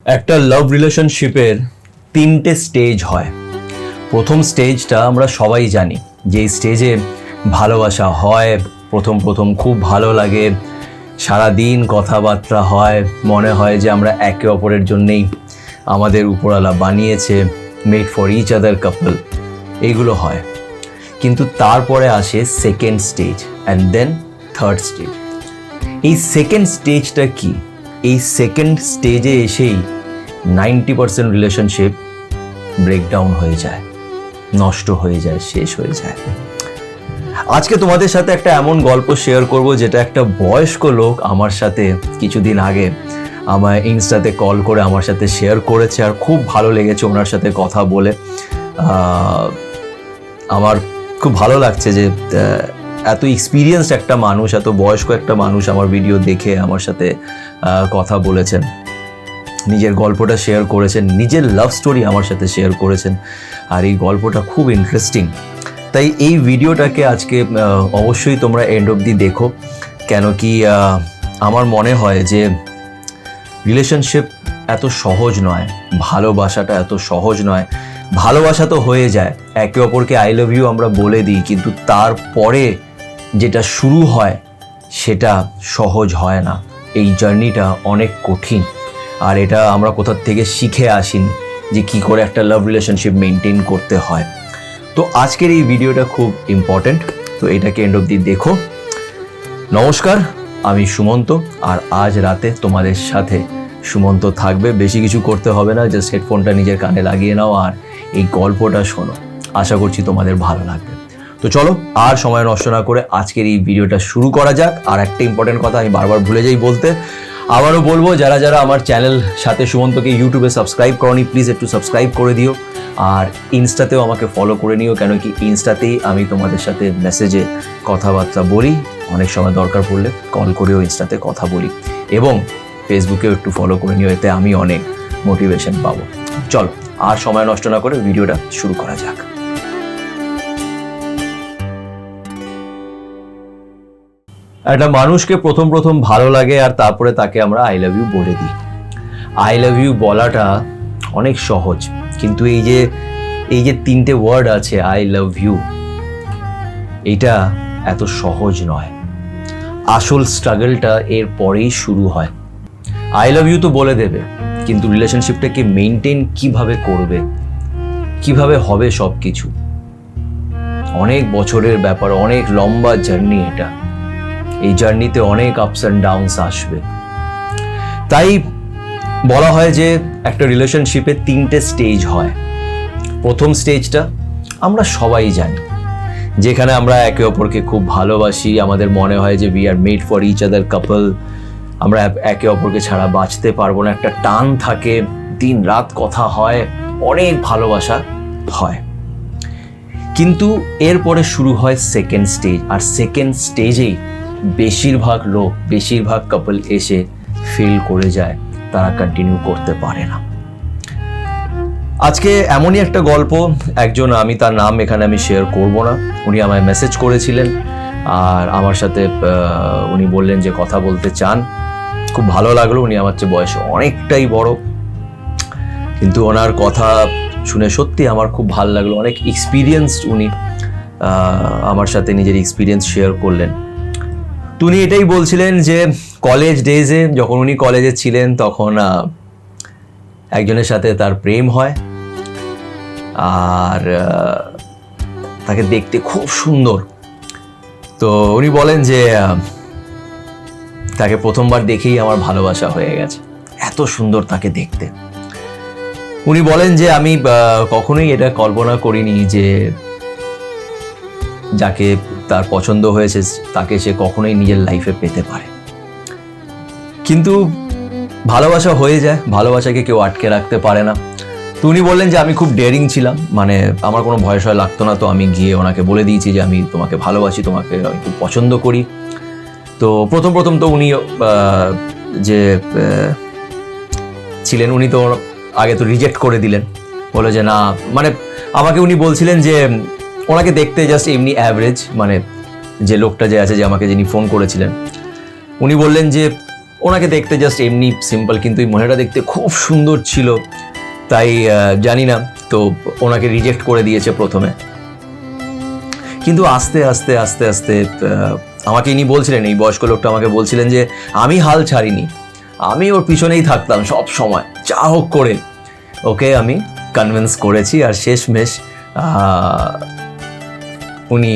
একটা লাভ রিলেশনশিপের তিনটে স্টেজ হয়। প্রথম স্টেজটা আমরা সবাই জানি, যে স্টেজে ভালোবাসা হয়, প্রথম খুব ভালো লাগে, সারাদিন কথাবার্তা হয়, মনে হয় যে আমরা একে অপরের জন্যেই আমাদের উপরওয়ালা বানিয়েছে, made for each other couple, এইগুলো হয়। কিন্তু তারপরে আসে second stage and then third stage. এই সেকেন্ড স্টেজটা কি? এই সেকেন্ড স্টেজে এসেই 90% রিলেশনশিপ ব্রেকডাউন হয়ে যায়, নষ্ট হয়ে যায়, শেষ হয়ে যায়। আজকে তোমাদের সাথে একটা এমন গল্প শেয়ার করব, যেটা একটা বয়স্ক লোক আমার সাথে কিছুদিন আগে আমায় ইনস্টাতে কল করে আমার সাথে শেয়ার করেছে, আর খুব ভালো লেগেছে ওনার সাথে কথা বলে। আমার খুব ভালো লাগছে যে এত এক্সপিরিয়েন্সড একটা মানুষ, এত বয়স্ক একটা মানুষ আমার ভিডিও দেখে আমার সাথে কথা বলেছেন, নিজের গল্পটা শেয়ার করেছেন, নিজের লাভ স্টোরি আমার সাথে শেয়ার করেছেন, আর এই গল্পটা খুব ইন্টারেস্টিং। তাই এই ভিডিওটাকে আজকে অবশ্যই তোমরা এন্ড অবধি দেখো, কেন কি আমার মনে হয় যে রিলেশনশিপ এত সহজ নয়, ভালোবাসাটা এত সহজ নয়। ভালোবাসা তো হয়ে যায়, একে অপরকে আই লাভ ইউ আমরা বলে দিই, কিন্তু তারপরে যেটা শুরু হয় সেটা সহজ হয় না। এই জার্নিটা অনেক কঠিন, আর এটা আমরা কোথা থেকে শিখে আসিনি যে কি করে একটা লাভ রিলেশনশিপ মেনটেন করতে হয়। তো আজকের এই ভিডিওটা খুব ইম্পর্টেন্ট, তো এটাকে এন্ড অবধি দেখো। নমস্কার, আমি সুমন্ত, আর আজ রাতে তোমাদের সাথে সুমন্ত থাকবে। বেশি কিছু করতে হবে না, জাস্ট হেডফোনটা নিজের কানে লাগিয়ে নাও আর এই গল্পটা শোনো। আশা করছি তোমাদের ভালো লাগবে। তো চলো আর সময় নষ্ট না করে আজকের এই ভিডিওটা শুরু করা যাক। আর একটা ইম্পর্টেন্ট কথা আমি বারবার ভুলে যাই বলতে, আবারও বলবো, যারা যারা আমার চ্যানেল সাথে সুমন্তকে ইউটিউবে সাবস্ক্রাইব করনি, প্লিজ একটু সাবস্ক্রাইব করে দিও, আর ইনস্টাতেও আমাকে ফলো করে নিও, কেন কি ইনস্টাতেই আমি তোমাদের সাথে মেসেজে কথাবার্তা বলি, অনেক সময় দরকার পড়লে কল করেও ইনস্টাতে কথা বলি, এবং ফেসবুকেও একটু ফলো করে নিও, এতে আমি অনেক মোটিভেশন পাবো। চলো আর সময় নষ্ট না করে ভিডিওটা শুরু করা যাক। একটা মানুষকে প্রথম ভালো লাগে, আর তারপরে তাকে আমরা আই লাভ ইউ বলে দিই। আই লাভ ইউ বলাটা অনেক সহজ, কিন্তু এই যে তিনটে ওয়ার্ড আছে আই লাভ ইউ, এটা এত সহজ নয়। আসল স্ট্রাগলটা এর পরেই শুরু হয়। আই লাভ ইউ তো বলে দেবে, কিন্তু রিলেশনশিপটাকে মেনটেন কিভাবে করবে, কিভাবে হবে সব কিছু, অনেক বছরের ব্যাপার, অনেক লম্বা জার্নি এটা। এই জার্নিতে অনেক আপস অ্যান্ড ডাউনস আসবে। তাই বলা হয় যে একটা রিলেশনশিপে তিনটে স্টেজ হয়। প্রথম স্টেজটা আমরা সবাই জানি, যেখানে আমরা একে অপরকে খুব ভালোবাসি, আমাদের মনে হয় যে we are made for each other couple, আমরা একে অপরকে ছাড়া বাঁচতে পারবো না, একটা টান থাকে, দিন রাত কথা হয়, অনেক ভালোবাসা হয়। কিন্তু এরপরে শুরু হয় সেকেন্ড স্টেজ, আর সেকেন্ড স্টেজেই বেশিরভাগ কাপল এসে ফেল করে যায়, তারা কন্টিনিউ করতে পারে না। আজকে এমনই একটা গল্প, একজন, আমি তার নাম এখানে আমি শেয়ার করব না, উনি আমায় মেসেজ করেছিলেন, আর আমার সাথে উনি বললেন যে কথা বলতে চান। খুব ভালো লাগলো, উনি আমার চেয়ে বয়সে অনেকটাই বড়, কিন্তু ওনার কথা শুনে সত্যি আমার খুব ভালো লাগলো। অনেক এক্সপিরিয়েন্সড উনি, আমার সাথে নিজের এক্সপিরিয়েন্স শেয়ার করলেন। তো উনি এটাই বলছিলেন যে কলেজ ডেজে, যখন উনি কলেজে ছিলেন, তখন একজনের সাথে তার প্রেম হয়, আর তাকে দেখতে খুব সুন্দর। তো উনি বলেন যে তাকে প্রথমবার দেখেই আমার ভালোবাসা হয়ে গেছে, এত সুন্দর তাকে দেখতে। উনি বলেন যে আমি কখনোই এটা কল্পনা করিনি যে যাকে তার পছন্দ হয়েছে তাকে সে কখনোই নিজের লাইফে পেতে পারে। কিন্তু ভালোবাসা হয়ে যায়, ভালোবাসাকে কেউ আটকে রাখতে পারে না। তো উনি বললেন যে আমি খুব ডেয়ারিং ছিলাম, মানে আমার কোনো ভয় সয় লাগতো না, তো আমি গিয়ে ওনাকে বলে দিয়েছি যে আমি তোমাকে ভালোবাসি, তোমাকে আমি খুব পছন্দ করি। তো প্রথম তো উনি যে ছিলেন, উনি তো আগে তো রিজেক্ট করে দিলেন, বলে যে না, মানে আমাকে উনি বলছিলেন যে ওনাকে দেখতে জাস্ট এমনি অ্যাভারেজ, মানে যে লোকটা যে আছে, যে আমাকে যিনি ফোন করেছিলেন, উনি বললেন যে ওনাকে দেখতে জাস্ট এমনি সিম্পল, কিন্তু এই মহিলাটা দেখতে খুব সুন্দর ছিল, তাই জানি না তো ওনাকে রিজেক্ট করে দিয়েছে প্রথমে। কিন্তু আস্তে আস্তে আস্তে আস্তে আমাকে ইনি বলছিলেন, এই বয়স্ক লোকটা আমাকে বলছিলেন যে আমি হাল ছাড়িনি, আমি ওর পিছনেই থাকতাম সব সময়, যা হোক করে ওকে আমি কনভিন্স করেছি। আর শেষমেশ উনি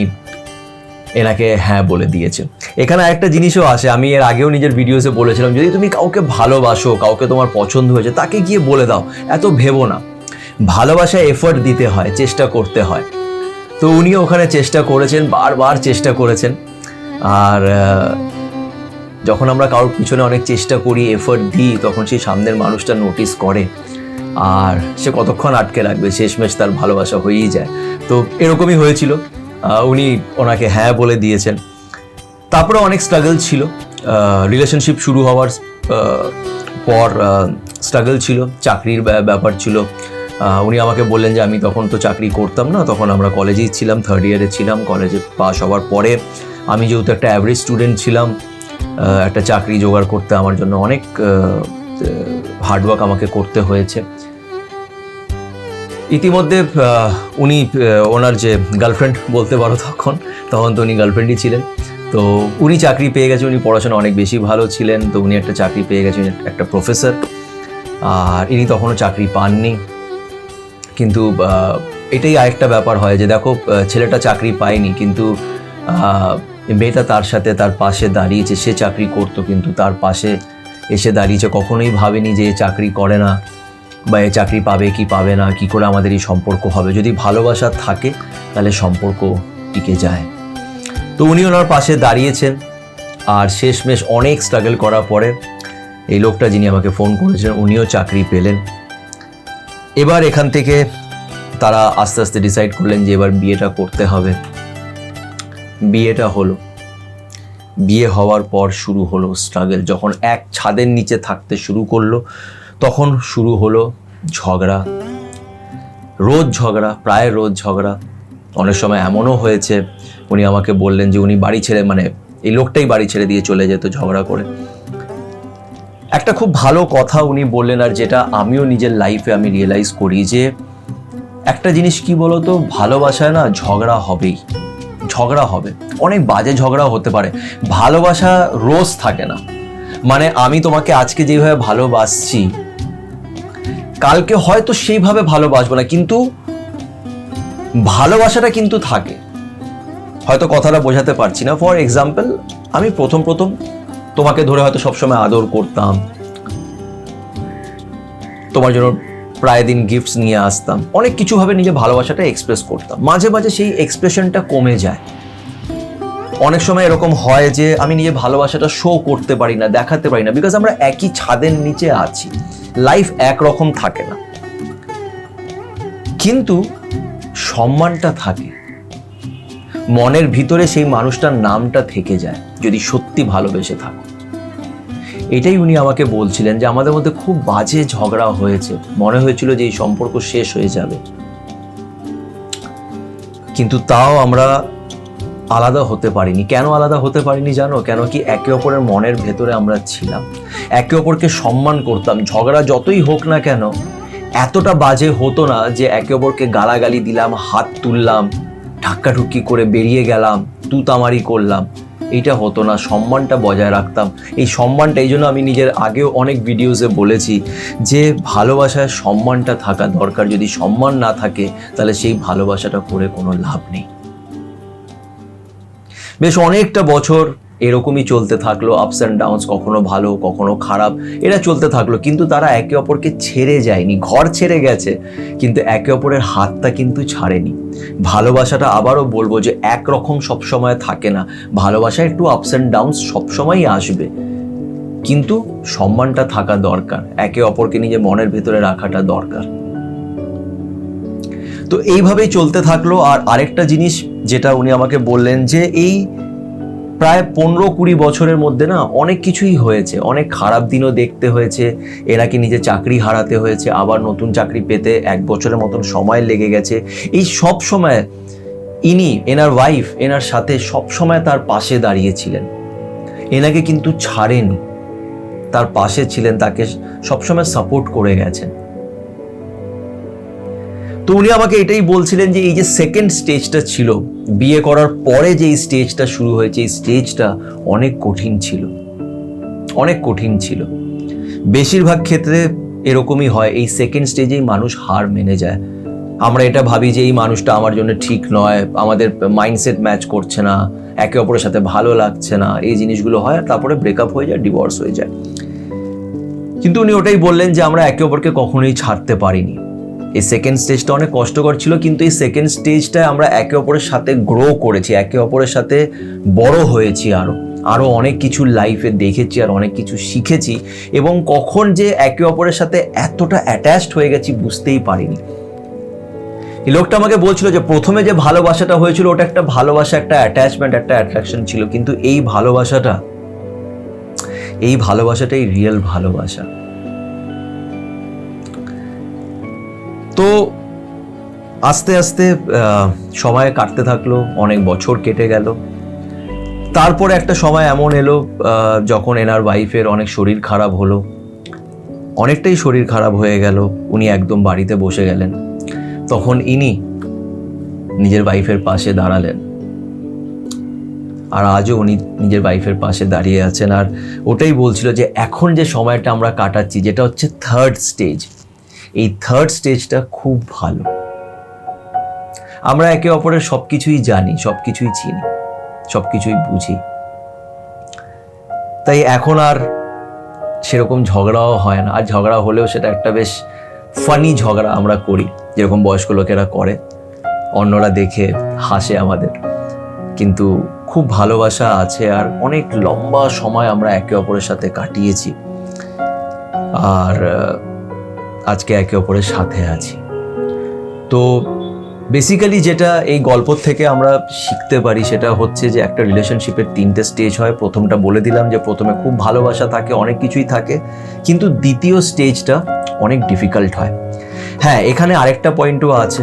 এনাকে হ্যাঁ বলে দিয়েছে। এখানে আরেকটা জিনিসও আসে, আমি এর আগেও নিজের ভিডিওসে বলেছিলাম, যদি তুমি কাউকে ভালোবাসো, কাউকে তোমার পছন্দ হয়েছে, তাকে গিয়ে বলে দাও, এত ভেবো না। ভালোবাসায় এফোর্ট দিতে হয়, চেষ্টা করতে হয়। তো উনিও ওখানে চেষ্টা করেছেন, বারবার চেষ্টা করেছেন। আর যখন আমরা কারোর পিছনে অনেক চেষ্টা করি, এফোর্ট দিই, তখন সেই সামনের মানুষটা নোটিস করে, আর সে কতক্ষণ আটকে রাখবে, শেষমেশ তার ভালোবাসা হয়েই যায়। তো এরকমই হয়েছিল, উনি ওনাকে হ্যাঁ বলে দিয়েছেন। তারপরে অনেক স্ট্রাগল ছিল, রিলেশনশিপ শুরু হওয়ার পর স্ট্রাগল ছিল, চাকরির ব্যাপার ছিল। উনি আমাকে বললেন যে আমি তখন তো চাকরি করতাম না, তখন আমরা কলেজেই ছিলাম, 3rd ইয়ারে ছিলাম। কলেজে পাস হওয়ার পরে আমি যেহেতু একটা অ্যাভারেজ স্টুডেন্ট ছিলাম, একটা চাকরি জোগাড় করতে আমার জন্য অনেক হার্ডওয়ার্ক আমাকে করতে হয়েছে। ইতিমধ্যে উনি ওনার যে গার্লফ্রেন্ড বলতে পারো, তখন তো উনি গার্লফ্রেন্ডই ছিলেন। তো উনি চাকরি পেয়ে গেছেন, উনি পড়াশোনা অনেক বেশি ভালো ছিলেন, তো উনি একটা চাকরি পেয়ে গেছেন, একটা প্রফেসর। আর ইনি তখনও চাকরি পাননি। কিন্তু এটাই আরেকটা ব্যাপার হয় যে দেখো, ছেলেটা চাকরি পায়নি, কিন্তু মেয়েটা তার সাথে তার পাশে দাঁড়িয়েছে। সে চাকরি করতো, কিন্তু তার পাশে এসে দাঁড়িয়েছে, কখনোই ভাবেনি যে এ চাকরি করে না বা এ চাকরি পাবে কি পাবে না, কি করে আমাদের এই সম্পর্ক হবে। যদি ভালোবাসা থাকে তাহলে সম্পর্ক টিকে যায়। তো উনি ওনার পাশে দাঁড়িয়েছেন। আর শেষমেশ অনেক স্ট্রাগল করার পরে এই লোকটা যিনি আমাকে ফোন করেছিলেন, উনিও চাকরি পেলেন। এবার এখান থেকে তারা আস্তে আস্তে ডিসাইড করলেন যে এবার বিয়েটা করতে হবে। বিয়েটা হলো। বিয়ে হওয়ার পর শুরু হলো স্ট্রাগল। যখন এক ছাদের নিচে থাকতে শুরু করলো, তখন শুরু হলো ঝগড়া, রোজ ঝগড়া, প্রায় রোজ ঝগড়া। অনেক সময় এমনও হয়েছে, উনি আমাকে বললেন যে উনি বাড়ি ছেড়ে, মানে এই লোকটাই বাড়ি ছেড়ে দিয়ে চলে যেত ঝগড়া করে। একটা খুব ভালো কথা উনি বললেন, আর যেটা আমিও নিজের লাইফে আমি রিয়েলাইজ করি, যে একটা জিনিস কি বলতো, ভালোবাসায় না ঝগড়া হবেই, ঝগড়া হবে, অনেক বাজে ঝগড়া হতে পারে। ভালোবাসা রোজ থাকে না। মানে আমি তোমাকে আজকে যেভাবে ভালোবাসছি, কালকে হয়তো সেইভাবে ভালোবাসবো না, কিন্তু ভালোবাসাটা কিন্তু থাকে। হয়তো কথাটা বোঝাতে পারছি না। ফর এক্সাম্পল, আমি প্রথম তোমাকে ধরে হয়তো সবসময় আদর করতাম, তোমার জন্য প্রায় দিন গিফটস নিয়ে আসতাম, অনেক কিছুভাবে নিজের ভালোবাসাটা এক্সপ্রেস করতাম। মাঝে মাঝে সেই এক্সপ্রেশনটা কমে যায়। অনেক সময় এরকম হয় যে আমি নিজের ভালোবাসাটা শো করতে পারি না, দেখাতে পারি না, বিকজ আমরা একই ছাদের নিচে আছি, লাইফ একরকম থাকে না। কিন্তু সম্মানটা থাকে, মনের ভিতরে সেই মানুষটার নামটা থেকে যায়, যদি সত্যি ভালোবেসে থাকো। এটাই উনি আমাকে বলছিলেন, যে আমাদের মধ্যে খুব বাজে ঝগড়া হয়েছে, মনে হয়েছিল যে এই সম্পর্ক শেষ হয়ে যাবে, কিন্তু তাও আমরা আলাদা হতে পারিনি। কেন আলাদা হতে পারিনি জানো? কেন কি একে অপরের মনের ভেতরে আমরা ছিলাম, একে অপরকে সম্মান করতাম। ঝগড়া যতই হোক না কেন, এতটা বাজে হতো না যে একে অপরকে গালাগালি দিলাম, হাত তুললাম, ধাক্কাধুক্কি করে বেরিয়ে গেলাম, তুতামারি করলাম, এইটা হতো না। সম্মানটা বজায় রাখতাম। এই সম্মানটা, এই জন্য আমি নিজের আগেও অনেক ভিডিওসে বলেছি যে ভালোবাসায় সম্মানটা থাকা দরকার। যদি সম্মান না থাকে তাহলে সেই ভালোবাসাটা করে কোনো লাভ নেই। বেশ অনেকটা বছর এরকমই চলতে থাকলো, আপস অ্যান্ড ডাউনস, কখনো ভালো কখনো খারাপ, এটা চলতে থাকলো। কিন্তু তারা একে অপরকে ছেড়ে যায়নি। ঘর ছেড়ে গেছে, কিন্তু একে অপরের হাতটা কিন্তু ছাড়েনি। ভালোবাসাটা আবারও বলবো যে একরকম সবসময় থাকে না। ভালোবাসা একটু আপস অ্যান্ড ডাউনস সবসময়ই আসবে, কিন্তু সম্মানটা থাকা দরকার, একে অপরকে নিজের মনের ভেতরে রাখাটা দরকার। তো এইভাবেই চলতে থাকলো। আর আরেকটা জিনিস যেটা উনি আমাকে বললেন, যে এই প্রায় 15-20 বছরের মধ্যে না অনেক কিছুই হয়েছে, অনেক খারাপ দিনও দেখতে হয়েছে। এনাকে নিজের চাকরি হারাতে হয়েছে, আবার নতুন চাকরি পেতে 1 বছরের মতন সময় লেগে গেছে। এই সব সময় ইনি, এনার ওয়াইফ, এনার সাথে সব সময় তার পাশে দাঁড়িয়েছিলেন, এনাকে কিন্তু ছাড়েনি। তার পাশে ছিলেন, তাকে সবসময় সাপোর্ট করে গেছেন। তো উনি আমাকে এটাই বলছিলেন যে এই যে সেকেন্ড স্টেজটা ছিল, বিয়ে করার পরে যে এই স্টেজটা শুরু হয়েছে, এই স্টেজটা অনেক কঠিন ছিল, অনেক কঠিন ছিল। বেশিরভাগ ক্ষেত্রে এরকমই হয়, এই সেকেন্ড স্টেজেই মানুষ হার মেনে যায়। আমরা এটা ভাবি যে এই মানুষটা আমার জন্য ঠিক নয়, আমাদের মাইন্ডসেট ম্যাচ করছে না, একে অপরের সাথে ভালো লাগছে না, এই জিনিসগুলো হয়, তারপরে ব্রেকআপ হয়ে যায়, ডিভোর্স হয়ে যায়। কিন্তু উনি ওটাই বললেন যে আমরা একে অপরকে কখনোই ছাড়তে পারিনি। এই সেকেন্ড স্টেজটা অনেক কষ্টকর ছিল, কিন্তু এই সেকেন্ড স্টেজটায় আমরা একে অপরের সাথে গ্রো করেছি, একে অপরের সাথে বড় হয়েছি, আরও অনেক কিছু লাইফে দেখেছি, আর অনেক কিছু শিখেছি, এবং কখন যে একে অপরের সাথে এতটা অ্যাটাচড হয়ে গেছি বুঝতেই পারিনি। এই লোকটা আমাকে বলছিল যে প্রথমে যে ভালোবাসাটা হয়েছিল ওটা একটা ভালোবাসা, একটা অ্যাটাচমেন্ট, একটা অ্যাট্রাকশন ছিল, কিন্তু এই ভালোবাসাটাই রিয়েল ভালোবাসা। তো আস্তে আস্তে সময় কাটতে থাকলো, অনেক বছর কেটে গেল। তারপরে একটা সময় এমন এলো যখন এনার ওয়াইফের অনেক শরীর খারাপ হলো, অনেকটাই শরীর খারাপ হয়ে গেল, উনি একদম বাড়িতে বসে গেলেন। তখন ইনি নিজের ওয়াইফের পাশে দাঁড়ালেন, আর আজও উনি নিজের ওয়াইফের পাশে দাঁড়িয়ে আছেন। আর ওটাই বলছিল যে এখন যে সময়টা আমরা কাটাচ্ছি, যেটা হচ্ছে থার্ড স্টেজ, এই থার্ড স্টেজটা খুব ভালো। আমরা একে অপরের সবকিছুই জানি, সবকিছুই চিনি, সবকিছুই বুঝি, তাই এখন আর সেরকম ঝগড়াও হয় না। আর ঝগড়া হলেও সেটা একটা বেশ ফানি ঝগড়া আমরা করি, যেরকম বয়স্ক লোকেরা করে, অন্যরা দেখে হাসে আমাদের, কিন্তু খুব ভালোবাসা আছে। আর অনেক লম্বা সময় আমরা একে অপরের সাথে কাটিয়েছি, আর আজকে একে অপরের সাথে আছি। তো বেসিক্যালি যেটা এই গল্প থেকে আমরা শিখতে পারি সেটা হচ্ছে যে একটা রিলেশনশিপের 3টে স্টেজ হয়। প্রথমটা বলে দিলাম যে প্রথমে খুব ভালোবাসা থাকে, অনেক কিছুই থাকে, কিন্তু দ্বিতীয় স্টেজটা অনেক ডিফিকাল্ট হয়। হ্যাঁ, এখানে আরেকটা পয়েন্টও আছে,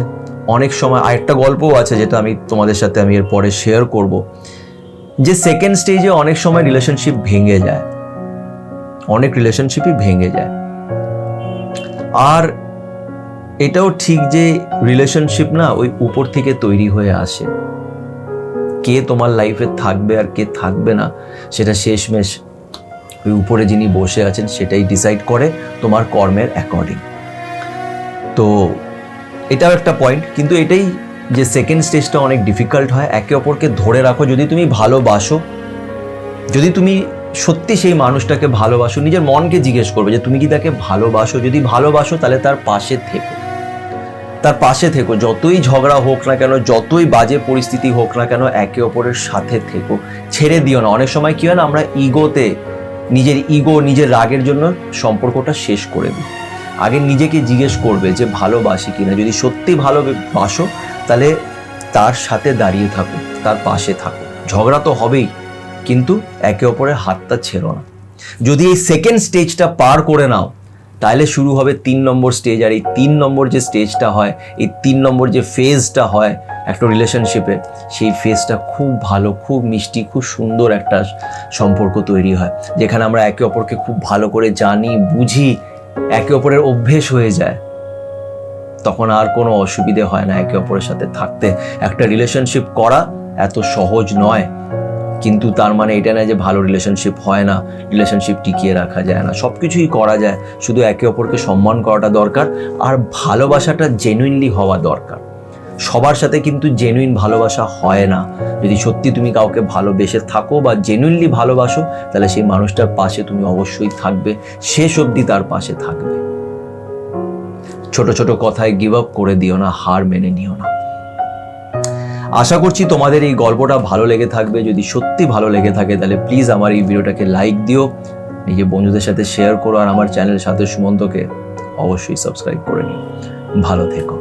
অনেক সময় আরেকটা গল্পও আছে যেটা তোমাদের সাথে আমি এর পরে শেয়ার করব, যে সেকেন্ড স্টেজে অনেক সময় রিলেশনশিপ ভেঙে যায়, অনেক রিলেশনশিপই ভেঙে যায়। আর এটাও ঠিক যে রিলেশনশিপ না ওই উপর থেকে তৈরি হয়ে আসে, কে তোমার লাইফে থাকবে আর কে থাকবে না সেটা শেষমেশ ওই উপরে যিনি বসে আছেন সেটাই ডিসাইড করে তোমার কর্মের অ্যাকর্ডিং। তো এটাও একটা পয়েন্ট, কিন্তু এটাই যে সেকেন্ড স্টেজটা অনেক ডিফিকাল্ট হয়। একে অপরকে ধরে রাখো, যদি তুমি ভালোবাসো, যদি তুমি সত্যি সেই মানুষটাকে ভালোবাসো, নিজের মনকে জিজ্ঞেস করবে যে তুমি কি তাকে ভালোবাসো, যদি ভালোবাসো তাহলে তার পাশে থেকো, তার পাশে থেকো, যতই ঝগড়া হোক না কেন, যতই বাজে পরিস্থিতি হোক না কেন, একে অপরের সাথে থেকো, ছেড়ে দিও না। অনেক সময় কি হয় না, আমরা নিজের রাগের জন্য সম্পর্কটা শেষ করে দিই। আগে নিজেকে জিজ্ঞেস করবে যে ভালোবাসি কিনা, যদি সত্যি ভালোবাসো তাহলে তার সাথে দাঁড়িয়ে থাকো, তার পাশে থাকো। ঝগড়া তো হবেই, কিন্তু একে অপরের হাতটা ছেড়ো না। যদি এই সেকেন্ড স্টেজটা পার করে নাও তাহলে শুরু হবে 3 নম্বর স্টেজ। আর এই 3 নম্বর যে স্টেজটা হয়, এই 3 নম্বর যে ফেজটা হয় একটা রিলেশনশিপে, সেই ফেজটা খুব ভালো, খুব মিষ্টি, খুব সুন্দর একটা সম্পর্ক তৈরি হয়, যেখানে আমরা একে অপরকে খুব ভালো করে জানি, বুঝি, একে অপরের অভ্যেস হয়ে যায়। তখন আর কোনো অসুবিধে হয় না একে অপরের সাথে থাকতে। একটা রিলেশনশিপ করা এত সহজ নয়, কিন্তু তার মানে এটা না যে ভালো রিলেশনশিপ হয় না, রিলেশনশিপ টিকিয়ে রাখা যায় না। সব কিছুই করা যায়, শুধু একে অপরকে সম্মান করাটা দরকার, আর ভালোবাসাটা জেনুইনলি হওয়া দরকার। সবার সাথে কিন্তু জেনুইন ভালোবাসা হয় না। যদি সত্যি তুমি কাউকে ভালোবেসে থাকো বা জেনুইনলি ভালোবাসো, তাহলে সেই মানুষটার পাশে তুমি অবশ্যই থাকবে, শেষ অবধি তার পাশে থাকবে। ছোট ছোট কথায় গিভ আপ করে দিও না, হার মেনে নিও না। আশা করছি তোমাদের এই গল্পটা ভালো লেগে থাকবে। যদি সত্যি ভালো লেগে থাকে তাহলে প্লিজ আমার এই ভিডিওটাকে লাইক দিও, নিজের বন্ধুদের সাথে শেয়ার করো, আর আমার চ্যানেল সাথে সুমন্তকে অবশ্যই সাবস্ক্রাইব করে নিও। ভালো থেকো।